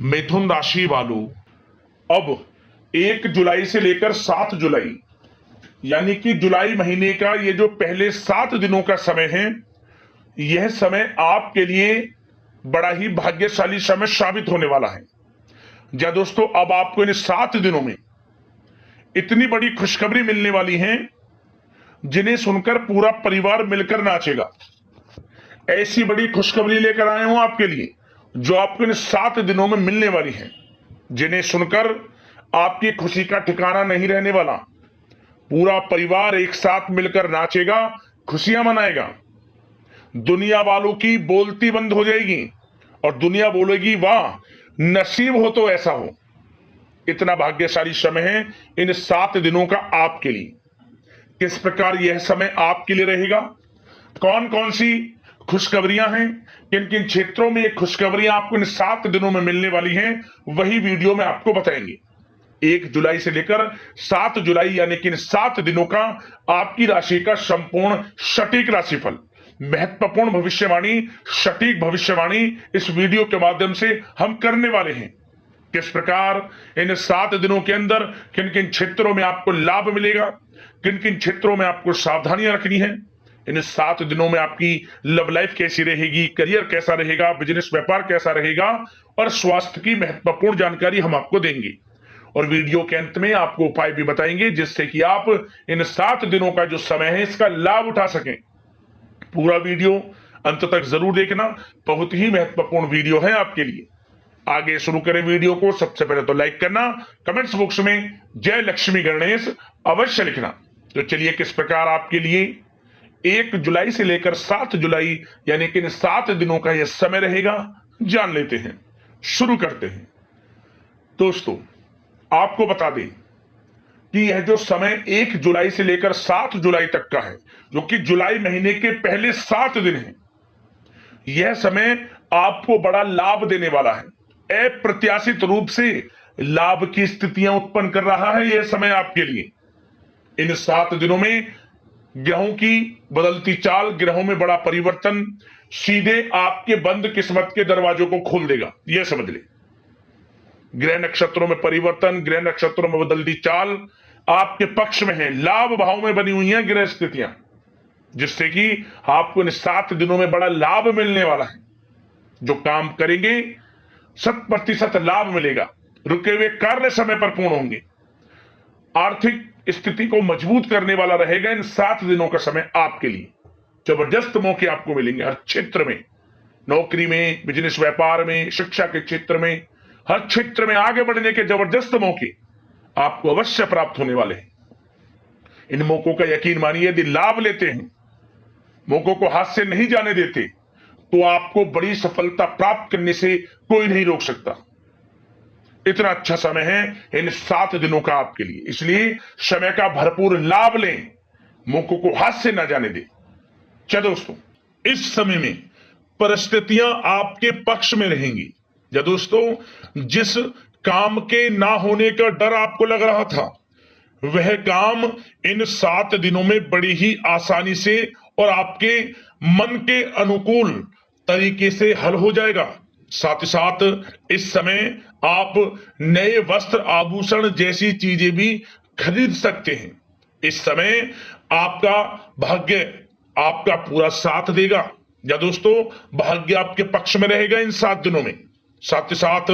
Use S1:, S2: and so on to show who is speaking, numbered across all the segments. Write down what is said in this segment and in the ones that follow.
S1: मिथुन राशि वालों, अब 1 जुलाई से लेकर 7 जुलाई यानी कि जुलाई महीने का ये जो पहले 7 दिनों का समय है, यह समय आपके लिए बड़ा ही भाग्यशाली समय साबित होने वाला है। जी दोस्तों, अब आपको इन 7 दिनों में इतनी बड़ी खुशखबरी मिलने वाली है जिन्हें सुनकर पूरा परिवार मिलकर नाचेगा। ऐसी बड़ी खुशखबरी लेकर आए हूं आपके लिए जो आपको इन 7 दिनों में मिलने वाली है, जिन्हें सुनकर आपकी खुशी का ठिकाना नहीं रहने वाला। पूरा परिवार एक साथ मिलकर नाचेगा, खुशियां मनाएगा। दुनिया वालों की बोलती बंद हो जाएगी और दुनिया बोलेगी वाह, नसीब हो तो ऐसा हो। इतना भाग्यशाली समय है इन 7 दिनों का आपके लिए। किस प्रकार यह समय आपके लिए रहेगा, कौन कौन सी खुशखबरियां हैं, किन किन क्षेत्रों में ये खुशखबरियां आपको इन 7 दिनों में मिलने वाली हैं, वही वीडियो में आपको बताएंगे। 1 जुलाई से लेकर 7 जुलाई यानी कि इन 7 दिनों का आपकी राशि का संपूर्ण सटीक राशिफल, महत्वपूर्ण भविष्यवाणी, सटीक भविष्यवाणी इस वीडियो के माध्यम से हम करने वाले हैं। किस प्रकार इन 7 दिनों के अंदर किन किन क्षेत्रों में आपको लाभ मिलेगा, किन किन क्षेत्रों में आपको सावधानियां रखनी है, इन 7 दिनों में आपकी लव लाइफ कैसी रहेगी, करियर कैसा रहेगा, बिजनेस व्यापार कैसा रहेगा और स्वास्थ्य की महत्वपूर्ण जानकारी हम आपको देंगे। और वीडियो के अंत में आपको उपाय भी बताएंगे जिससे कि आप इन 7 दिनों का जो समय है इसका लाभ उठा सकें। पूरा वीडियो अंत तक जरूर देखना, बहुत ही महत्वपूर्ण वीडियो है आपके लिए। आगे शुरू करें वीडियो को। सबसे पहले तो लाइक करना, कमेंट्स बॉक्स में जय लक्ष्मी गणेश अवश्य लिखना। तो चलिए किस प्रकार आपके लिए 1 जुलाई से लेकर 7 जुलाई यानी कि इन 7 दिनों का यह समय रहेगा, जान लेते हैं। शुरू करते हैं। दोस्तों, आपको बता दें कि यह जो समय 1 जुलाई से लेकर 7 जुलाई तक का है, जो कि जुलाई महीने के पहले 7 दिन है, यह समय आपको बड़ा लाभ देने वाला है। अप्रत्याशित रूप से लाभ की स्थितियां उत्पन्न कर रहा है यह समय आपके लिए। इन 7 दिनों में ग्रहों की बदलती चाल, ग्रहों में बड़ा परिवर्तन सीधे आपके बंद किस्मत के दरवाजों को खोल देगा, यह समझ ले। ग्रह नक्षत्रों में परिवर्तन, ग्रह नक्षत्रों में बदलती चाल आपके पक्ष में है। लाभ भाव में बनी हुई हैं ग्रह स्थितियां, जिससे कि आपको इन 7 दिनों में बड़ा लाभ मिलने वाला है। जो काम करेंगे 100% लाभ मिलेगा। रुके हुए कार्य समय पर पूर्ण होंगे। आर्थिक स्थिति को मजबूत करने वाला रहेगा इन 7 दिनों का समय आपके लिए। जबरदस्त मौके आपको मिलेंगे हर क्षेत्र में, नौकरी में, बिजनेस व्यापार में, शिक्षा के क्षेत्र में, हर क्षेत्र में आगे बढ़ने के जबरदस्त मौके आपको अवश्य प्राप्त होने वाले हैं। इन मौकों का यकीन मानिए, यदि लाभ लेते हैं, मौकों को हाथ से नहीं जाने देते, तो आपको बड़ी सफलता प्राप्त करने से कोई नहीं रोक सकता। इतना अच्छा समय है इन 7 दिनों का आपके लिए, इसलिए समय का भरपूर लाभ लें, मौकों को हाथ से ना जाने दें। चलो दोस्तों, इस समय में परिस्थितियां आपके पक्ष में रहेंगी। या दोस्तों, जिस काम के ना होने का डर आपको लग रहा था, वह काम इन 7 दिनों में बड़ी ही आसानी से और आपके मन के अनुकूल तरीके से हल हो जाएगा। साथ ही साथ इस समय आप नए वस्त्र, आभूषण जैसी चीजें भी खरीद सकते हैं। इस समय आपका भाग्य आपका पूरा साथ देगा। या दोस्तों, भाग्य आपके पक्ष में रहेगा इन 7 दिनों में। साथ ही साथ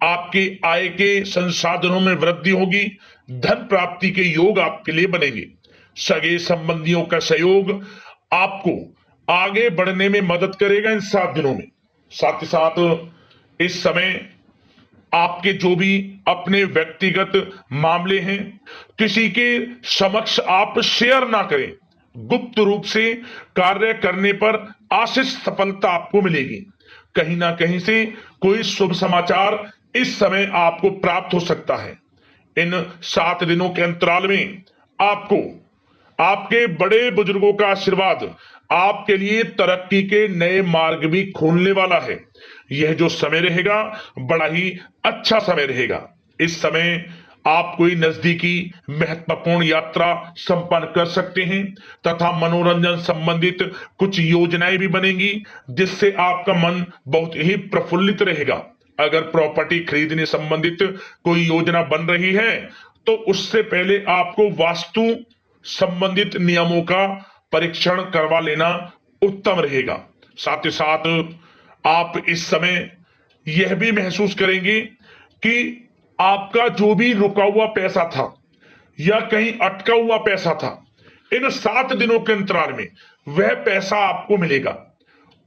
S1: आपके आय के संसाधनों में वृद्धि होगी। धन प्राप्ति के योग आपके लिए बनेंगे। सगे संबंधियों का सहयोग आपको आगे बढ़ने में मदद करेगा इन 7 दिनों में। साथ ही साथ इस समय आपके जो भी अपने व्यक्तिगत मामले हैं, किसी के समक्ष आप शेयर ना करें। गुप्त रूप से कार्य करने पर आशीष सफलता आपको मिलेगी। कहीं ना कहीं से कोई शुभ समाचार इस समय आपको प्राप्त हो सकता है। इन 7 दिनों के अंतराल में आपको आपके बड़े बुजुर्गों का आशीर्वाद आपके लिए तरक्की के नए मार्ग भी खोलने वाला है। यह जो समय रहेगा बड़ा ही अच्छा समय रहेगा। इस समय आप कोई नजदीकी महत्वपूर्ण यात्रा संपन्न कर सकते हैं तथा मनोरंजन संबंधित कुछ योजनाएं भी बनेंगी, जिससे आपका मन बहुत ही प्रफुल्लित रहेगा। अगर प्रॉपर्टी खरीदने संबंधित कोई योजना बन रही है तो उससे पहले आपको वास्तु संबंधित नियमों का परीक्षण करवा लेना उत्तम रहेगा। साथ ही साथ आप इस समय यह भी महसूस करेंगे कि आपका जो भी रुका हुआ पैसा था या कहीं अटका हुआ पैसा था, इन 7 दिनों के अंतराल में वह पैसा आपको मिलेगा।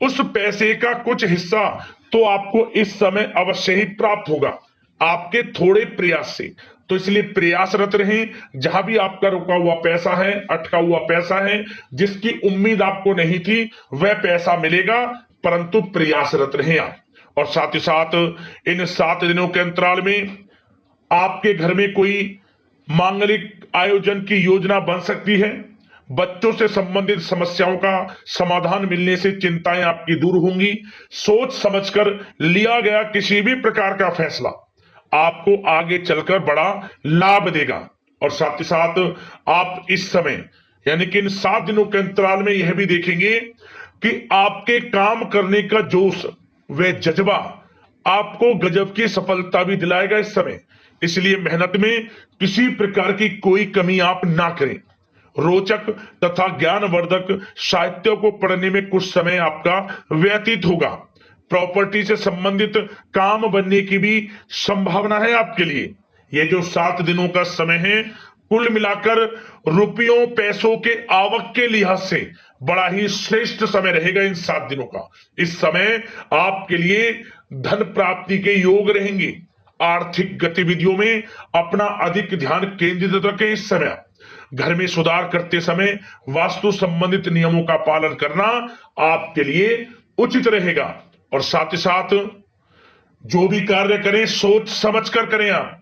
S1: उस पैसे का कुछ हिस्सा तो आपको इस समय अवश्य ही प्राप्त होगा, आपके थोड़े प्रयास से। तो इसलिए प्रयासरत रहें। जहां भी आपका रुका हुआ पैसा है, अटका हुआ पैसा है, जिसकी उम्मीद आपको नहीं थी, वह पैसा मिलेगा, परंतु प्रयासरत रहें आप। और साथ ही साथ इन 7 दिनों के अंतराल में आपके घर में कोई मांगलिक आयोजन की योजना बन सकती है। बच्चों से संबंधित समस्याओं का समाधान मिलने से चिंताएं आपकी दूर होंगी। सोच समझकर लिया गया किसी भी प्रकार का फैसला आपको आगे चलकर बड़ा लाभ देगा। और साथ ही साथ आप इस समय यानी कि इन 7 दिनों के अंतराल में यह भी देखेंगे कि आपके काम करने का जोश व जज्बा आपको गजब की सफलता भी दिलाएगा इस समय। इसलिए मेहनत में किसी प्रकार की कोई कमी आप ना करें। रोचक तथा ज्ञानवर्धक साहित्य को पढ़ने में कुछ समय आपका व्यतीत होगा। प्रॉपर्टी से संबंधित काम बनने की भी संभावना है आपके लिए। ये जो 7 दिनों का समय है, कुल मिलाकर रुपयों पैसों के आवक के लिहाज से बड़ा ही श्रेष्ठ समय रहेगा इन 7 दिनों का। इस समय आपके लिए धन प्राप्ति के योग रहेंगे। आर्थिक गतिविधियों में अपना अधिक ध्यान केंद्रित रखें। इस समय घर में सुधार करते समय वास्तु संबंधित नियमों का पालन करना आपके लिए उचित रहेगा। और साथ ही साथ जो भी कार्य करें सोच समझ कर करें। आप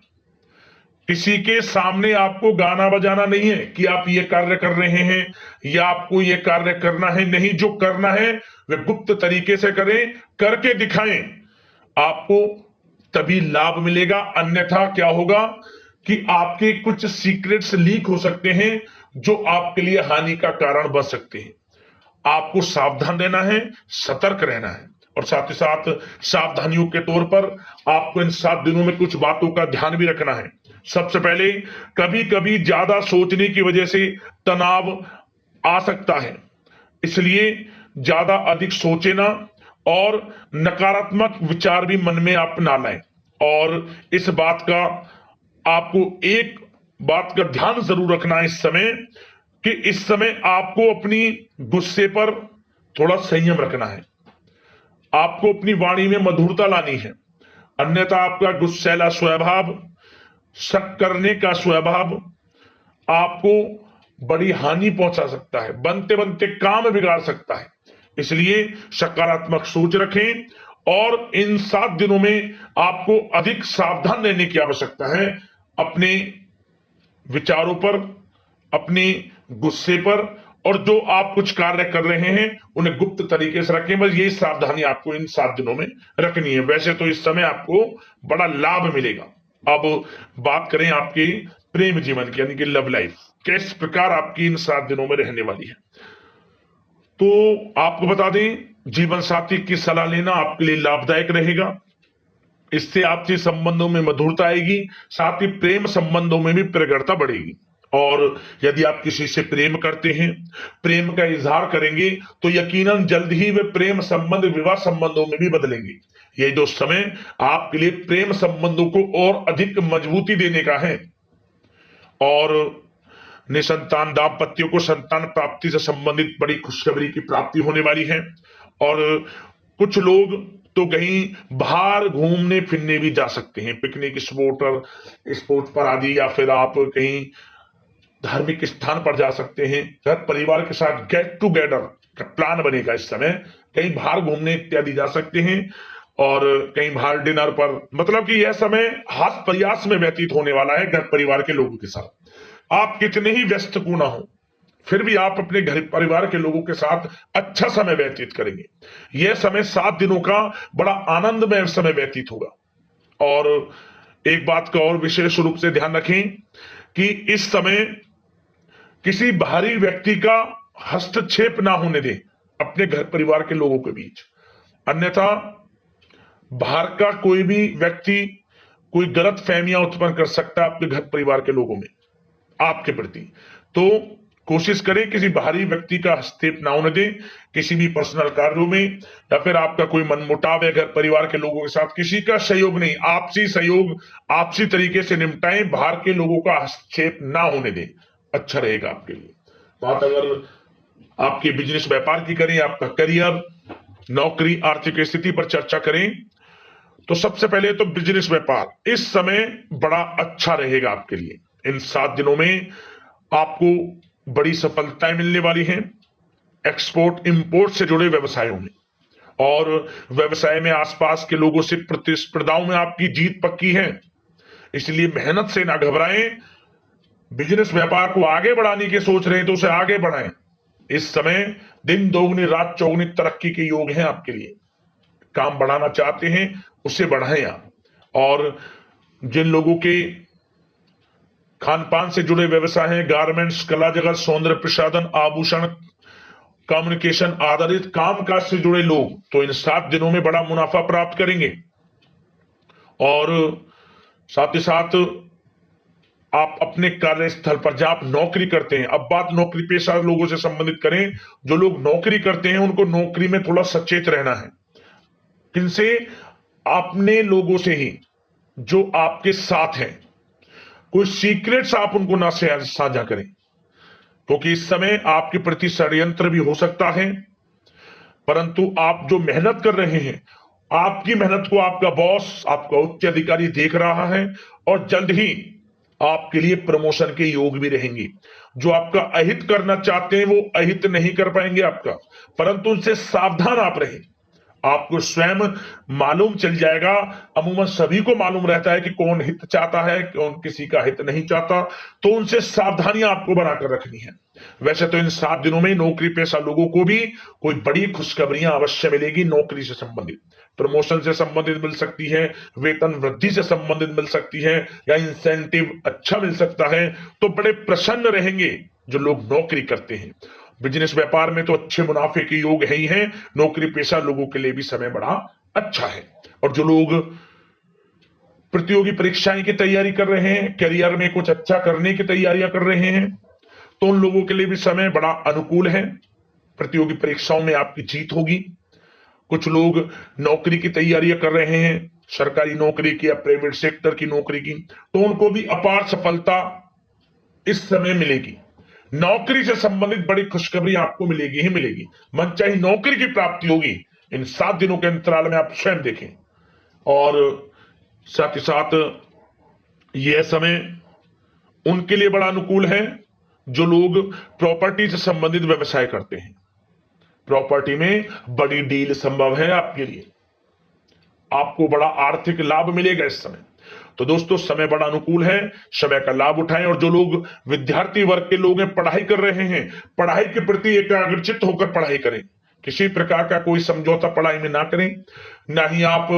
S1: किसी के सामने आपको गाना बजाना नहीं है कि आप ये कार्य कर रहे हैं या आपको ये कार्य करना है। नहीं, जो करना है वह गुप्त तरीके से करें, करके दिखाएं। आपको तभी लाभ मिलेगा, अन्यथा क्या होगा कि आपके कुछ सीक्रेट्स लीक हो सकते हैं जो आपके लिए हानि का कारण बन सकते हैं। आपको सावधान रहना है, सतर्क रहना है। और साथ ही साथ सावधानियों के तौर पर आपको इन 7 दिनों में कुछ बातों का ध्यान भी रखना है। सबसे पहले, कभी कभी ज्यादा सोचने की वजह से तनाव आ सकता है, इसलिए ज्यादा अधिक सोचे ना और नकारात्मक विचार भी मन में आप ना लाएं। और इस बात का आपको एक बात का ध्यान जरूर रखना है इस समय कि इस समय आपको अपनी गुस्से पर थोड़ा संयम रखना है। आपको अपनी वाणी में मधुरता लानी है, अन्यथा आपका गुस्सैला स्वभाव, शक करने का स्वभाव आपको बड़ी हानि पहुंचा सकता है, बनते बनते काम बिगाड़ सकता है। इसलिए सकारात्मक सोच रखें और इन 7 दिनों में आपको अधिक सावधान रहने की आवश्यकता है। अपने विचारों पर, अपने गुस्से पर, और जो आप कुछ कार्य कर रहे हैं उन्हें गुप्त तरीके से रखें। बस यही सावधानी आपको इन 7 दिनों में रखनी है। वैसे तो इस समय आपको बड़ा लाभ मिलेगा। अब बात करें आपके प्रेम जीवन की, यानी कि लव लाइफ किस प्रकार आपकी इन 7 दिनों में रहने वाली है। तो आपको बता दें, जीवन साथी की सलाह लेना आपके लिए लाभदायक रहेगा। इससे आपसी संबंधों में मधुरता आएगी, साथ ही प्रेम संबंधों में भी प्रगाढ़ता बढ़ेगी। और यदि आप किसी से प्रेम करते हैं, प्रेम का इजहार करेंगे, तो यकीनन जल्द ही वे प्रेम संबंध विवाह संबंधों में भी बदलेंगे। ये जो समय आपके लिए प्रेम संबंधों को और अधिक मजबूती देने का है। और निसंतान दाम्पत्यों को संतान प्राप्ति से संबंधित बड़ी खुशखबरी की प्राप्ति होने वाली है। और कुछ लोग तो कहीं बाहर घूमने फिरने भी जा सकते हैं, पिकनिक स्पॉट पर आदि, या फिर आप कहीं धार्मिक स्थान पर जा सकते हैं। घर परिवार के साथ गेट टुगेदर का प्लान बनेगा इस समय। कहीं बाहर घूमने इत्यादि जा सकते हैं और कहीं बाहर डिनर पर, मतलब कि यह समय हास प्रयास में व्यतीत होने वाला है घर परिवार के लोगों के साथ। आप कितने ही व्यस्त क्यों ना हो, फिर भी आप अपने घर परिवार के लोगों के साथ अच्छा समय व्यतीत करेंगे। यह समय 7 दिनों का बड़ा आनंदमय समय व्यतीत होगा। और एक बात का और विशेष रूप से ध्यान रखें कि इस समय किसी बाहरी व्यक्ति का हस्तक्षेप ना होने दें अपने घर परिवार के लोगों के बीच, अन्यथा बाहर का कोई भी व्यक्ति कोई गलत फहमियां उत्पन्न कर सकता है आपके घर परिवार के लोगों में आपके प्रति। तो कोशिश करें किसी बाहरी व्यक्ति का हस्तक्षेप ना होने दें किसी भी पर्सनल कार्यों में, या फिर आपका कोई मनमुटाव है घर परिवार के लोगों के साथ, किसी का सहयोग नहीं, आपसी सहयोग आपसी तरीके से निपटाएं, बाहर के लोगों का हस्तक्षेप ना होने दें, अच्छा रहेगा आपके लिए। बात अगर आपके बिजनेस व्यापार की करें, आपका करियर, नौकरी, आर्थिक स्थिति पर चर्चा करें, तो सबसे पहले तो बिजनेस व्यापार इस समय बड़ा अच्छा रहेगा आपके लिए। इन 7 दिनों में आपको बड़ी सफलताएं मिलने वाली हैं एक्सपोर्ट इंपोर्ट से जुड़े व्यवसायों में, और व्यवसाय में आसपास के लोगों से प्रतिस्पर्धाओं में आपकी जीत पक्की है, इसलिए मेहनत से ना घबराएं। बिजनेस व्यापार को आगे बढ़ाने की सोच रहे हैं तो उसे आगे बढ़ाएं। इस समय दिन दोगुनी रात चौगुनी तरक्की के योग हैं आपके लिए। काम बढ़ाना चाहते हैं उसे बढ़ाएं आप। और जिन लोगों के खान पान से जुड़े व्यवसाय हैं, गारमेंट्स, कला जगत, सौंदर्य प्रसाधन, आभूषण, कम्युनिकेशन आधारित कामकाज से जुड़े लोग तो इन 7 दिनों में बड़ा मुनाफा प्राप्त करेंगे। और साथ ही साथ आप अपने कार्यस्थल पर जहां आप नौकरी करते हैं, अब बात नौकरी पेशा लोगों से संबंधित करें, जो लोग नौकरी करते हैं उनको नौकरी में थोड़ा सचेत रहना है। किनसे? अपने लोगों से ही जो आपके साथ हैं। कोई सीक्रेट्स आप उनको ना साझा करें, क्योंकि इस समय आपके प्रति षड्यंत्र भी हो सकता है। परंतु आप जो मेहनत कर रहे हैं, आपकी मेहनत को आपका बॉस, आपका उच्च अधिकारी देख रहा है, और जल्द ही आपके लिए प्रमोशन के योग भी रहेंगे। जो आपका अहित करना चाहते हैं वो अहित नहीं कर पाएंगे आपका, परंतु उनसे सावधान आप रहें। आपको स्वयं मालूम चल जाएगा, अमूमन सभी को मालूम रहता है कि कौन हित चाहता है, कौन किसी का हित नहीं चाहता, तो उनसे सावधानियां आपको बनाकर रखनी है। वैसे तो इन 7 दिनों में नौकरी पेशा लोगों को भी कोई बड़ी खुशखबरियां अवश्य मिलेगी। नौकरी से संबंधित, प्रमोशन से संबंधित मिल सकती है, वेतन वृद्धि से संबंधित मिल सकती है, या इंसेंटिव अच्छा मिल सकता है। तो बड़े प्रसन्न रहेंगे जो लोग नौकरी करते हैं। बिजनेस व्यापार में तो अच्छे मुनाफे के योग है ही हैं, नौकरी पेशा लोगों के लिए भी समय बड़ा अच्छा है। और जो लोग प्रतियोगी परीक्षाएं की तैयारी कर रहे हैं, करियर में कुछ अच्छा करने की तैयारियां कर रहे हैं, तो उन लोगों के लिए भी समय बड़ा अनुकूल है। प्रतियोगी परीक्षाओं में आपकी जीत होगी। कुछ लोग नौकरी की तैयारियां कर रहे हैं, सरकारी नौकरी की या प्राइवेट सेक्टर की नौकरी की, तो उनको भी अपार सफलता इस समय मिलेगी। नौकरी से संबंधित बड़ी खुशखबरी आपको मिलेगी ही मिलेगी। मनचाही नौकरी की प्राप्ति होगी इन 7 दिनों के अंतराल में, आप स्वयं देखें। और साथ ही साथ यह समय उनके लिए बड़ा अनुकूल है जो लोग प्रॉपर्टी से संबंधित व्यवसाय करते हैं। प्रॉपर्टी में बड़ी डील संभव है आपके लिए, आपको बड़ा आर्थिक लाभ मिलेगा इस समय। तो दोस्तों समय बड़ा अनुकूल है, समय का लाभ उठाएं। और जो लोग विद्यार्थी वर्ग के लोग हैं, पढ़ाई कर रहे हैं, पढ़ाई के प्रति एकाग्रचित्त होकर पढ़ाई करें। किसी प्रकार का कोई समझौता पढ़ाई में ना करें, ना ही आप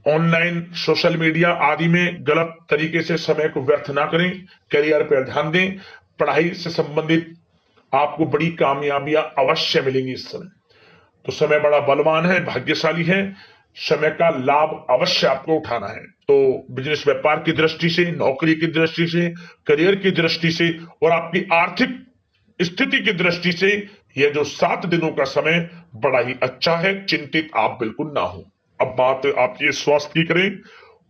S1: ऑनलाइन सोशल मीडिया आदि में गलत तरीके से समय को व्यर्थ ना करें। करियर पर ध्यान दें। पढ़ाई से संबंधित आपको बड़ी कामयाबियां अवश्य मिलेंगी इस समय। तो समय बड़ा बलवान है, भाग्यशाली है, समय का लाभ अवश्य आपको उठाना है। तो बिजनेस व्यापार की दृष्टि से, नौकरी की दृष्टि से, करियर की दृष्टि से और आपकी आर्थिक स्थिति की दृष्टि से यह जो 7 दिनों का समय बड़ा ही अच्छा है। चिंतित आप बिल्कुल ना हो। अब बात आपके स्वास्थ्य की करें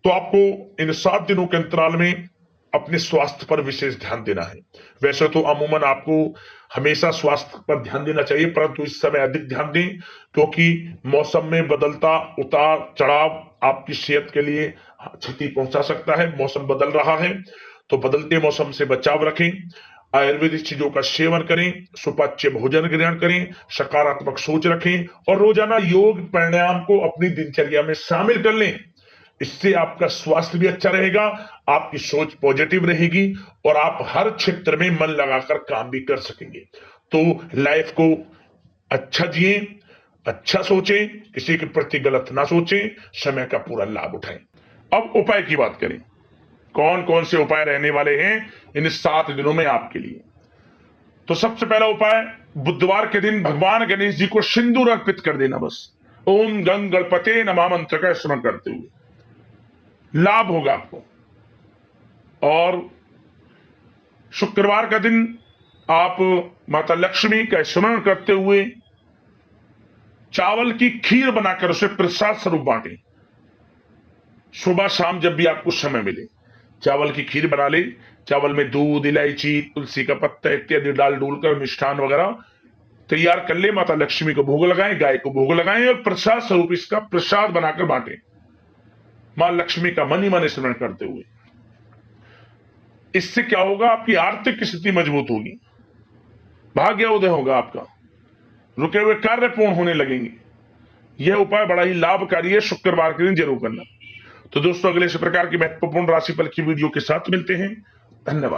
S1: तो आपको इन 7 दिनों के अंतराल में अपने स्वास्थ्य पर विशेष ध्यान देना है। वैसे तो अमूमन आपको हमेशा स्वास्थ्य पर ध्यान देना चाहिए, परंतु इस समय अधिक ध्यान दें, क्योंकि मौसम में बदलता उतार चढ़ाव आपकी सेहत के लिए क्षति पहुंचा सकता है। मौसम बदल रहा है, तो बदलते मौसम से बचाव रखें। आयुर्वेदिक चीजों का सेवन करें, सुपाच्य भोजन ग्रहण करें, सकारात्मक सोच रखें और रोजाना योग प्राणायाम को अपनी दिनचर्या में शामिल कर लें। इससे आपका स्वास्थ्य भी अच्छा रहेगा, आपकी सोच पॉजिटिव रहेगी और आप हर क्षेत्र में मन लगाकर काम भी कर सकेंगे। तो लाइफ को अच्छा जिए, अच्छा सोचें, किसी के प्रति गलत ना सोचें, समय का पूरा लाभ उठाएं। अब उपाय की बात करें, कौन कौन से उपाय रहने वाले हैं इन 7 दिनों में आपके लिए। तो सबसे पहला उपाय, बुधवार के दिन भगवान गणेश जी को सिंदूर अर्पित कर देना। बस ओम गंग गणपते नमः मंत्र का स्मरण करते हुए लाभ होगा आपको। और शुक्रवार का दिन आप माता लक्ष्मी का स्मरण करते हुए चावल की खीर बनाकर उसे प्रसाद स्वरूप बांटें। सुबह शाम जब भी आपको समय मिले चावल की खीर बना ले, चावल में दूध, इलायची, तुलसी का पत्ता इत्यादि डाल डूलकर मिष्ठान वगैरह तैयार कर ले, माता लक्ष्मी को भोग लगाएं, गाय को भोग लगाएं और प्रसाद स्वरूप इसका प्रसाद बनाकर बांटें, मां लक्ष्मी का मन ही मन स्मरण करते हुए। इससे क्या होगा, आपकी आर्थिक स्थिति मजबूत होगी, भाग्य उदय होगा, आपका रुके हुए कार्य पूर्ण होने लगेंगे। यह उपाय बड़ा ही लाभकारी है, शुक्रवार के दिन जरूर करना। तो दोस्तों, अगले इस प्रकार की महत्वपूर्ण राशिफल की वीडियो के साथ मिलते हैं। धन्यवाद।